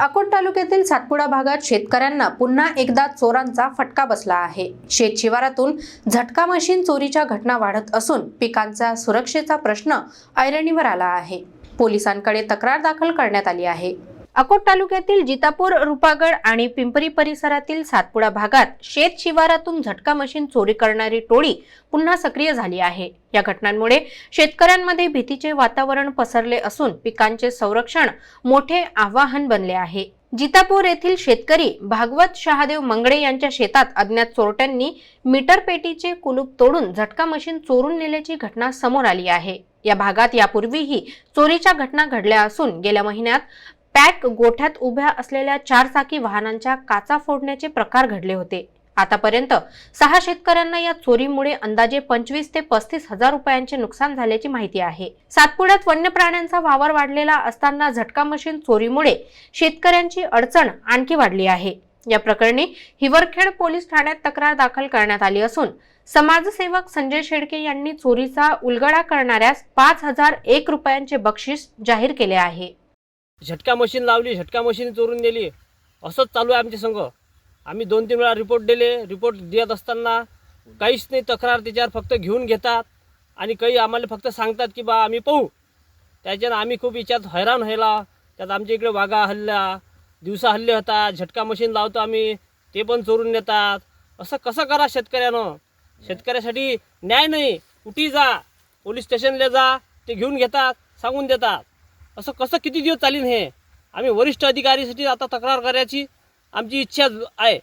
अकोट तालुक्यातील सातपुडा भागात शेतकऱ्यांना पुन्हा एकदा चोरांचा फटका बसला आहे। शेत शिवारातून झटका मशीन चोरीच्या घटना वाढत असून पिकांचा सुरक्षेचा प्रश्न ऐरणीवर आला आहे। पोलिसांकडे तक्रार दाखल करण्यात आली आहे। अकोट तालुक्यातील जितापूर, रुपागड आणि पिंपरी परिसरातील सातपुडा भागात शेत शिवारातून झटका मशीन चोरी करणारी टोळी पुन्हा सक्रिय झाली आहे। या घटनांमुळे शेतकऱ्यांमध्ये भीतीचे वातावरण पसरले असून पिकांचे संरक्षण मोठे आव्हान बनले आहे। जितापूर येथील शेतकरी भागवत शहादेव मंगळे यांच्या शेतात अज्ञात चोरट्यांनी मीटर पेटीचे कुलूप तोडून झटका मशीन चोरून नेल्याची घटना समोर आली आहे। या भागात यापूर्वीही चोरीच्या घटना घडल्या असून गेल्या महिन्यात पॅक गोठ्यात उभ्या असलेल्या 4 चाकी वाहनांच्या काचा फोडण्याचे प्रकार घडले होते। आतापर्यंत 6 शेतकऱ्यांना या चोरीमुळे अंदाजे 25 ते 35 हजार रुपयांचे नुकसान झाल्याची माहिती आहे। सातपुड्यात वन्य प्राण्यांचा वावर वाढलेला असताना झटका मशीन चोरीमुळे शेतकऱ्यांची अडचण आणखी वाढली आहे। या प्रकरणी हिवरखेड पोलीस ठाण्यात तक्रार दाखल करण्यात आली असून समाजसेवक संजय शेडके यांनी चोरीचा उलगडा करणाऱ्यास 5001 रुपयांचे बक्षीस जाहीर केले आहे। झटका मशीन लावली, झटका मशीन चोरून नेली, असंच चालू आहे आमच्या संघ। आम्ही 2-3 वेळा रिपोर्ट दिले। रिपोर्ट देत असताना काहीच नाही, तक्रार त्याच्यावर फक्त घेऊन घेतात आणि काही आम्हाला फक्त सांगतात की बा आम्ही पाहू। त्याच्यानं आम्ही खूप याच्यात हैराण व्हायला। त्यात आमच्या इकडे वाघा हल्ला, दिवसा हल्ले होतात, झटका मशीन लावतो आम्ही, ते पण चोरून नेतात। असं कसं करा शेतकऱ्यानं? शेतकऱ्यासाठी न्याय नाही। कुठेही जा, पोलीस स्टेशनला जा, ते घेऊन घेतात, सांगून देतात। असं कसं किती दिवस चालीन हे? आम्ही वरिष्ठ अधिकारीसाठी आता तक्रार करायची आमची इच्छा आहे।